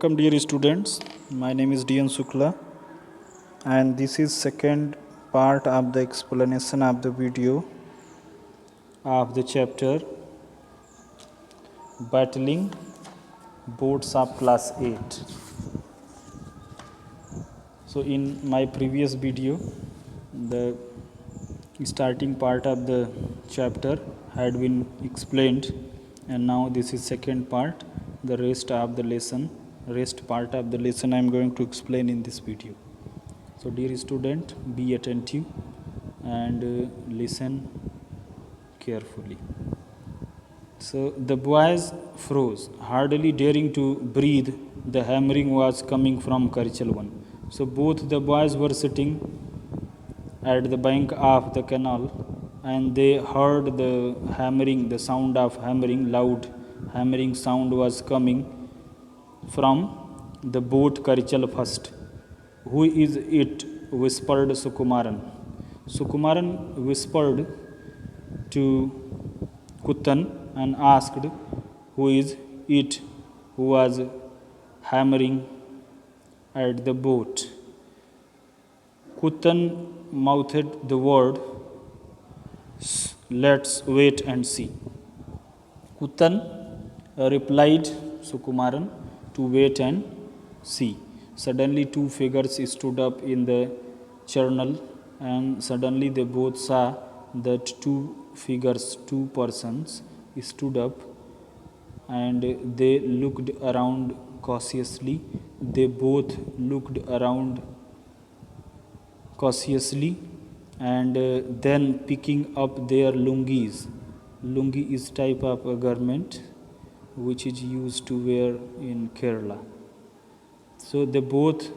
Welcome dear students, my name is DN Sukla and this is second part of the explanation of the video of the chapter Battling Boards of Class 8. So in my previous video, the starting part of the chapter had been explained and now this is second part, the rest part of the lesson I am going to explain in this video. So dear student, be attentive and listen carefully. So the boys froze, hardly daring to breathe. The hammering was coming from Karichal 1. So both the boys were sitting at the bank of the canal and they heard the hammering, the sound of hammering, loud hammering sound was coming from the boat Karichal first. Who is it? Whispered Sukumaran. Sukumaran whispered to Kuttan and asked, who is it who was hammering at the boat? Kuttan mouthed the word, let's wait and see. Kuttan replied Sukumaran to wait and see. Suddenly two figures stood up in the channel and suddenly they both saw that two persons stood up and they looked around cautiously. They both looked around cautiously and then picking up their lungis. Lungi is type of a garment which is used to wear in Kerala. So they both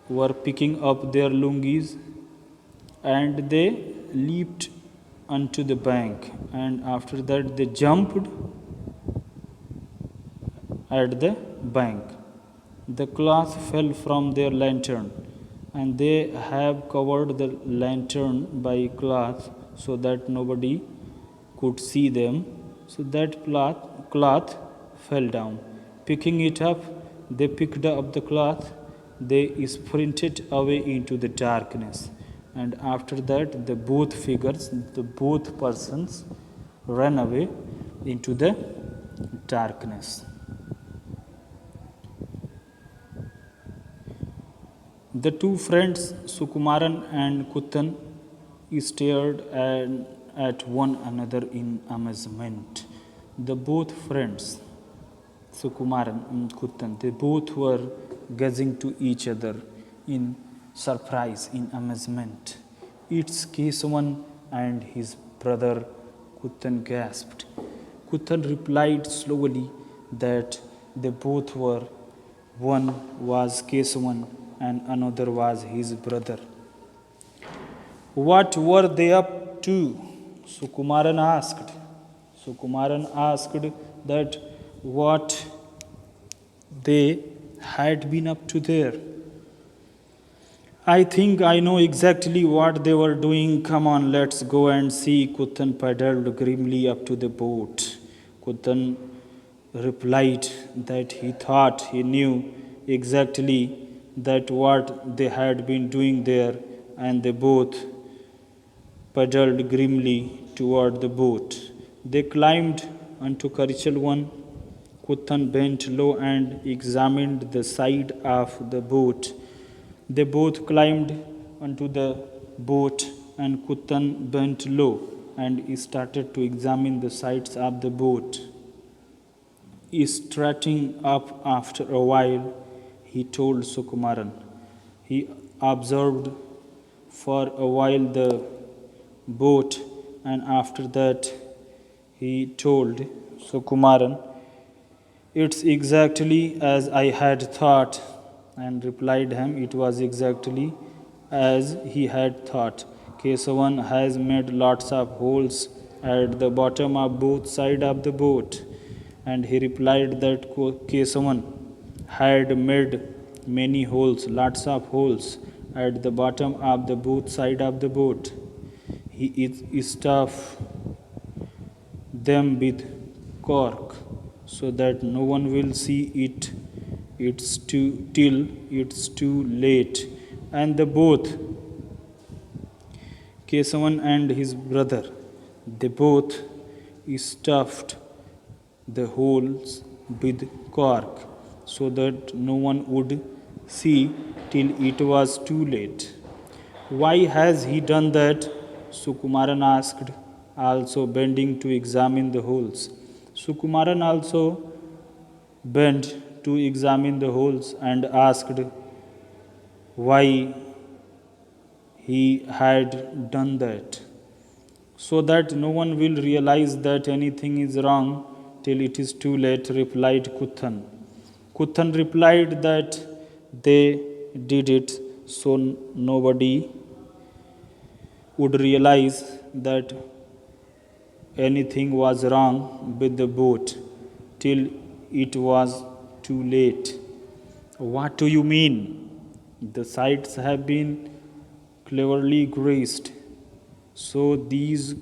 were picking up their lungis and they leaped onto the bank and after that they jumped at the bank. The cloth fell from their lantern and they have covered the lantern by cloth so that nobody could see them. So that cloth fell down. Picking it up, they picked up the cloth, they sprinted away into the darkness. And after that, the both persons ran away into the darkness. The two friends, Sukumaran and Kuttan, stared at one another in amazement. The both friends, Sukumaran and Kuttan, they both were gazing to each other in surprise, in amazement. It's Kesavan and his brother, Kuttan gasped. Kuttan replied slowly that they both were. One was Kesavan and another was his brother. What were they up to? Sukumaran asked. Sukumaran asked that what they had been up to there. I think I know exactly what they were doing. Come on, let's go and see. Kuttan paddled grimly up to the boat. Kuttan replied that he thought he knew exactly that what they had been doing there, and they both paddled grimly toward the boat. They climbed onto Karichal 1. Kuttan bent low and examined the side of the boat. They both climbed onto the boat and Kuttan bent low and started to examine the sides of the boat. Strutting up after a while, he told Sukumaran. He observed for a while the boat and after that he told Sukumaran, it's exactly as I had thought, and replied him, it was exactly as he had thought. Kesavan has made lots of holes at the bottom of both sides of the boat. And he replied that Kesavan had made many holes, lots of holes at the bottom of the both side of the boat. He stuffed them with cork so that no one will see it till it's too late. And the both Kesavan and his brother, they both stuffed the holes with cork so that no one would see till it was too late. Why has he done that? Sukumaran asked, also bending to examine the holes. Sukumaran also bent to examine the holes and asked why he had done that. So that no one will realize that anything is wrong till it is too late, replied Kuthan. Kuthan replied that they did it so nobody would realize that anything was wrong with the boat till it was too late. What do you mean? The sides have been cleverly greased, so these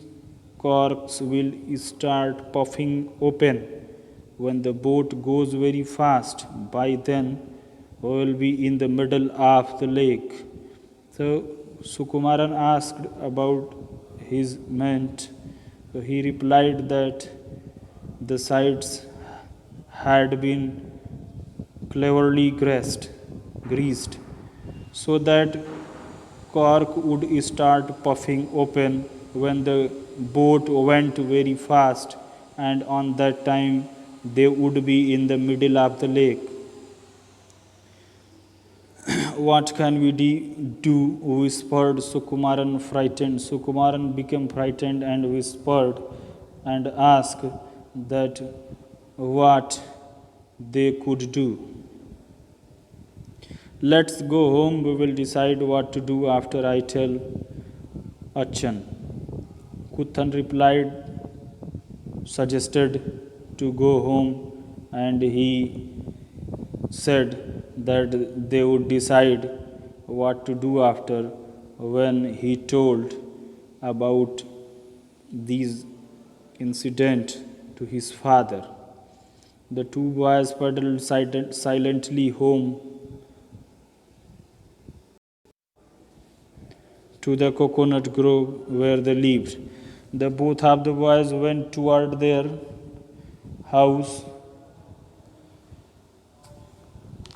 corks will start puffing open when the boat goes very fast. By then, we will be in the middle of the lake. So Sukumaran asked about his meant. So he replied that the sides had been cleverly greased, so that cork would start puffing open when the boat went very fast, and on that time they would be in the middle of the lake. What can we do? Whispered Sukumaran, frightened. Sukumaran became frightened and whispered and asked that what they could do. Let's go home, we will decide what to do after I tell Achan. Kuthan replied, suggested to go home, and he said that they would decide what to do after when he told about these incident to his father. The two boys paddled silently home to the coconut grove where they lived. The both of the boys went toward their house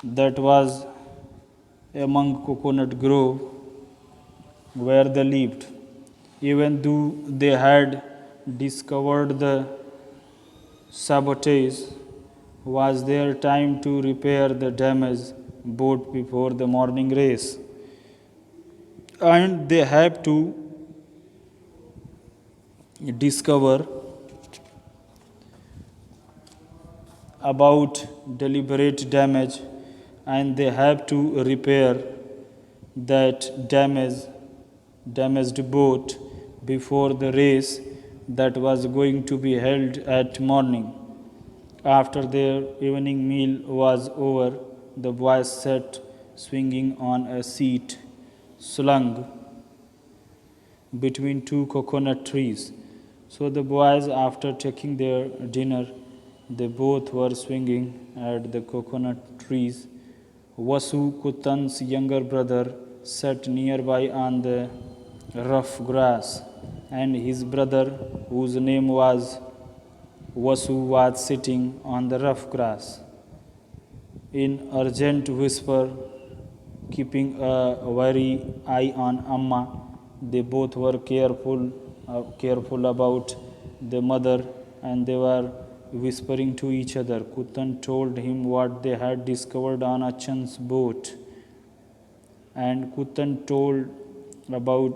that was among coconut grove where they lived. Even though they had discovered the sabotage, was there time to repair the damaged boat before the morning race? And they have to discover about deliberate damage, and they have to repair that damaged boat before the race that was going to be held at morning. After their evening meal was over, the boys sat swinging on a seat slung between two coconut trees. So the boys, after taking their dinner, they both were swinging at the coconut trees. Vasu, Kutan's younger brother, sat nearby on the rough grass, and his brother, whose name was Vasu, was sitting on the rough grass. In urgent whisper, keeping a wary eye on Amma, they both were careful about the mother, and they were whispering to each other. Kutan told him what they had discovered on Achan's boat, and Kutan told about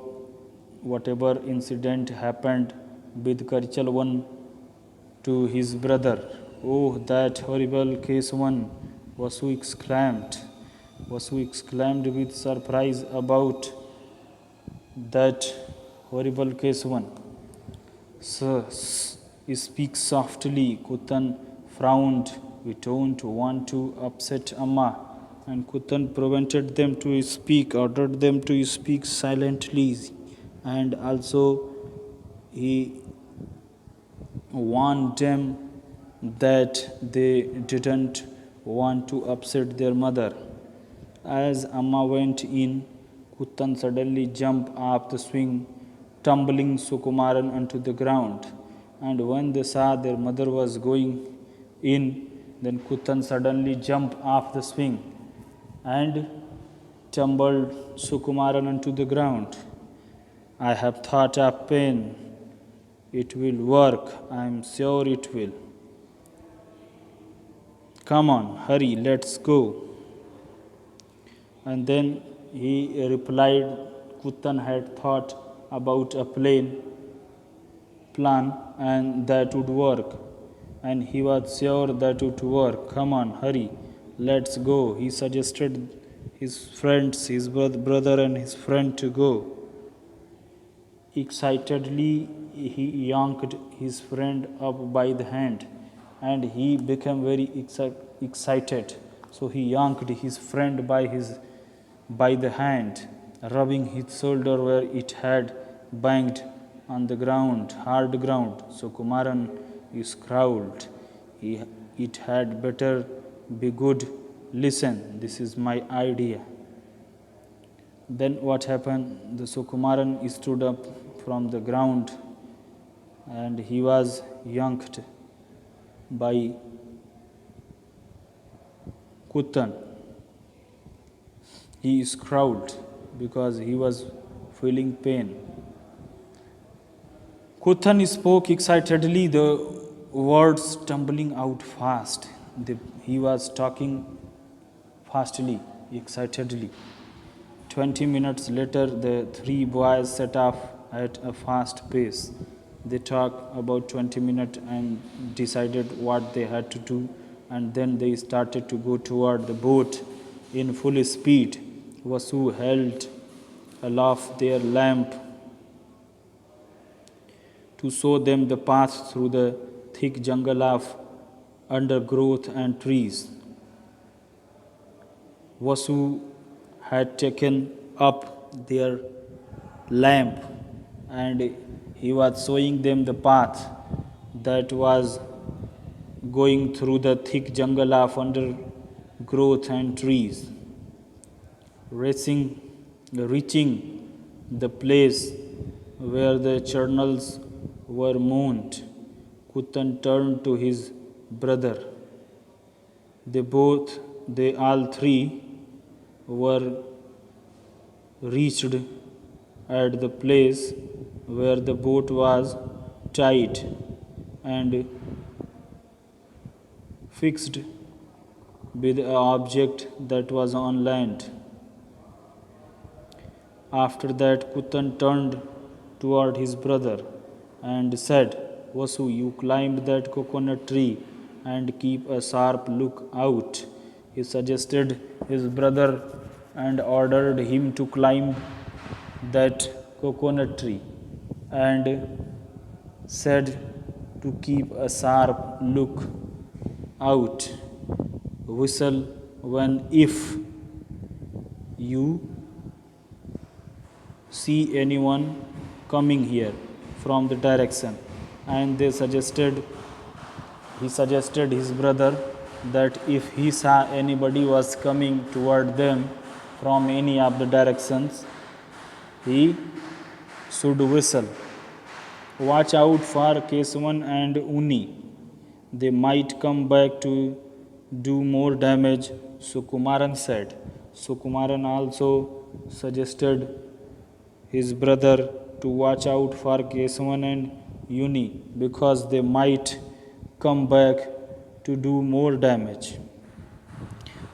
whatever incident happened with Karchalwan to his brother. Oh, that horrible Kesavan! Vasu exclaimed. Vasu exclaimed with surprise about that horrible Kesavan. Sir, speak softly. Kutan frowned. We don't want to upset Amma. And Kutan prevented them to speak, ordered them to speak silently. And also he warned them that they didn't want to upset their mother. As Amma went in, Kuttan suddenly jumped off the swing, tumbling Sukumaran onto the ground. And when they saw their mother was going in, then Kuttan suddenly jumped off the swing and tumbled Sukumaran onto the ground. I have thought of pain. It will work. I am sure it will. Come on, hurry, let's go. And then he replied, Kuttan had thought about a plan and that would work. And he was sure that it would work. Come on, hurry, let's go. He suggested his friends, his brother and his friend to go. Excitedly, he yanked his friend up by the hand and he became very excited. So he yanked his friend by the hand, rubbing his shoulder where it had banged on the ground, hard ground. So Kumaran scowled. It had better be good. Listen, this is my idea. Then what happened? The Sukumaran stood up from the ground and he was yanked by Kuttan. He scowled because he was feeling pain. Kuttan spoke excitedly, the words tumbling out fast. He was talking fastly, excitedly. 20 minutes later, the three boys set off at a fast pace. They talked about 20 minutes and decided what they had to do, and then they started to go toward the boat in full speed. Vasu held aloft their lamp to show them the path through the thick jungle of undergrowth and trees. Vasu had taken up their lamp and he was showing them the path that was going through the thick jungle of undergrowth and trees. Reaching the place where the channels were mounted, Kuttan turned to his brother. They all three were reached at the place where the boat was tied and fixed with an object that was on land. After that, Kuttan turned toward his brother and said, Vasu, you climb that coconut tree and keep a sharp look out. He suggested his brother and ordered him to climb that coconut tree and said to keep a sharp look out. Whistle when if you see anyone coming here from the direction. And he suggested his brother that if he saw anybody was coming toward them from any of the directions, he should whistle. Watch out for Kesavan and Uni. They might come back to do more damage, Sukumaran said. Sukumaran also suggested his brother to watch out for Kesavan and Uni because they might come back to do more damage.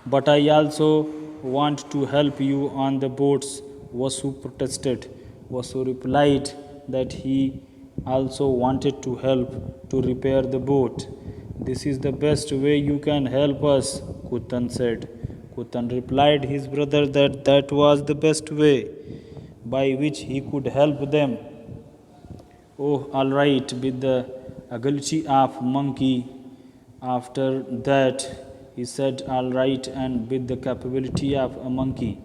But I also want to help you on the boats, Vasu protested. Vasu replied that he also wanted to help to repair the boat. This is the best way you can help us, Kuttan said. Kuttan replied his brother that was the best way by which he could help them. Oh, all right, with the agility of monkey. After that, he said, all right, and with the capability of a monkey.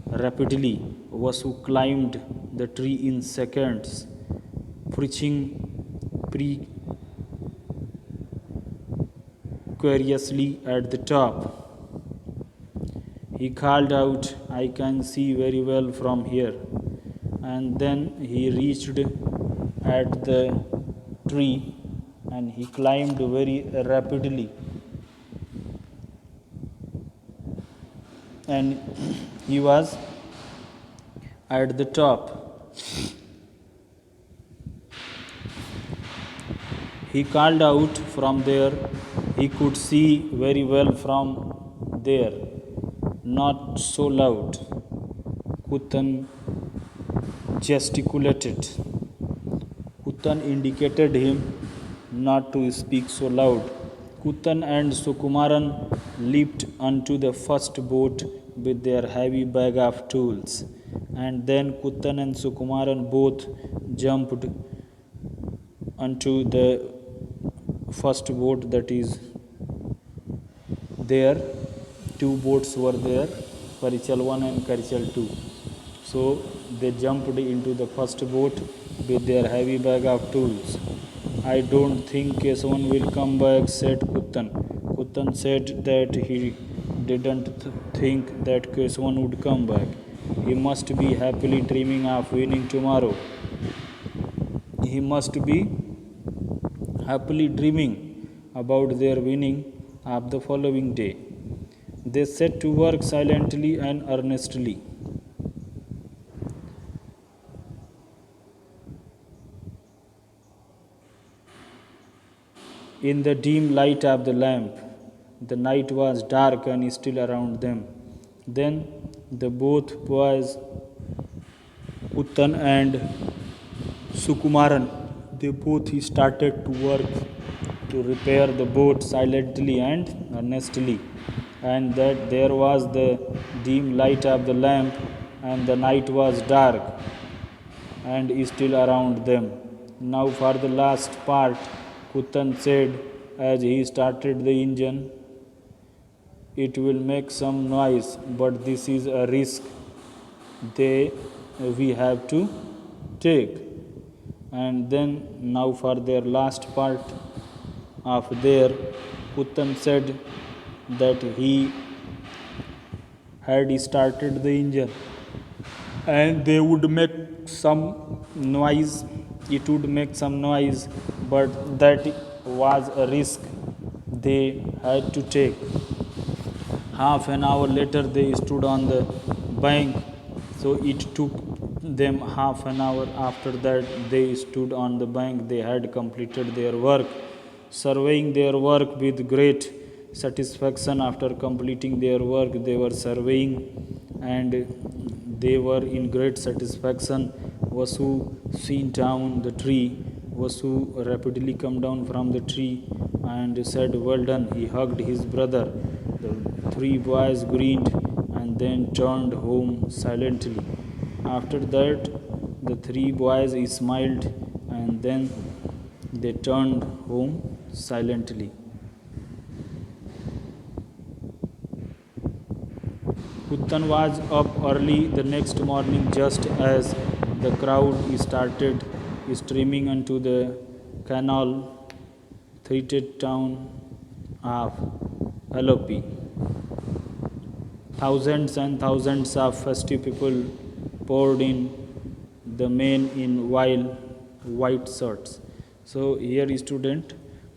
Rapidly, Vasu climbed the tree in seconds, curiously at the top. He called out, I can see very well from here. And then he reached at the tree and he climbed very rapidly. And he was at the top. He called out from there. He could see very well from there. Not so loud. Kutan gesticulated. Kutan indicated him not to speak so loud. Kutan and Sukumaran leaped onto the first boat with their heavy bag of tools. And then Kutan and Sukumaran both jumped onto the first boat that is there. Two boats were there, Karichal 1 and Karichal 2. So they jumped into the first boat with their heavy bag of tools. I don't think Kesavan will come back, said Kutan. Kutan said that he didn't think that Kesavan would come back. He must be happily dreaming of winning tomorrow. He must be happily dreaming about their winning of the following day. They set to work silently and earnestly. In the dim light of the lamp, the night was dark and still around them. Then the both boys, Uttan and Sukumaran, they both started to work to repair the boat silently and earnestly. And that there was the dim light of the lamp, and the night was dark and still around them. Now, for the last part, Kutan said as he started the engine, it will make some noise, but this is a risk we have to take. And then, now for their last part of there, Kutan said that he had started the engine and they would make some noise, it would make some noise, but that was a risk they had to take. Half an hour later, they stood on the bank, so it took them half an hour. After that, they stood on the bank, they had completed their work, surveying their work with great satisfaction. After completing their work, they were surveying and they were in great satisfaction. Vasu seen down the tree. Vasu rapidly come down from the tree and said, well done. He hugged his brother. The three boys grinned and then turned home silently. After that, the three boys smiled and then they turned home silently. Kutan was up early the next morning just as the crowd started streaming into the canal treated town of Alopi. Thousands and thousands of festive people poured in, the men in white shirts. So here student,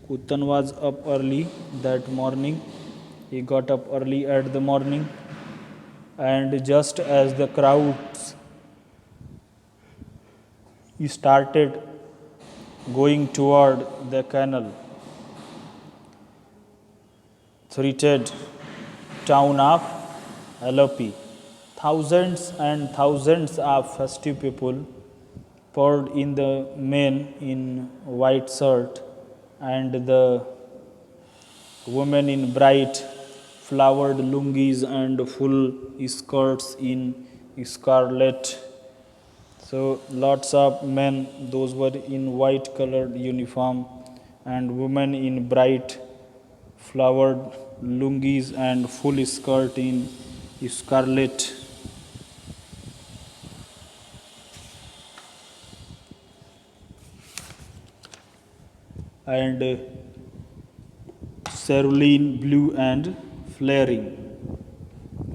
Kutan was up early that morning. He got up early at the morning, and just as the crowds started going toward the canal, treated town of Alopi, thousands and thousands of festive people poured in, the men in white shirt and the women in bright flowered lungis and full skirts in scarlet. So lots of men, those were in white colored uniform, and women in bright flowered lungis and full skirt in scarlet. And cerulean blue and flaring.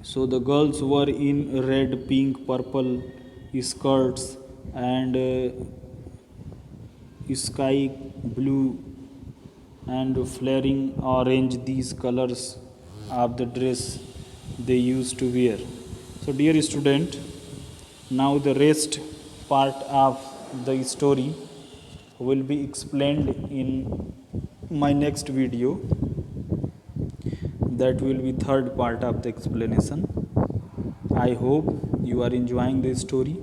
So the girls were in red, pink, purple skirts and sky blue and flaring orange, these colors of the dress they used to wear. So dear student, now the rest part of the story will be explained in my next video. That will be third part of the explanation. I hope you are enjoying the story,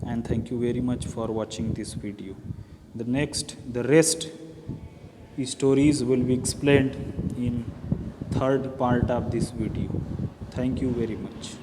and thank you very much for watching this video. The rest stories will be explained in third part of this video. Thank you very much.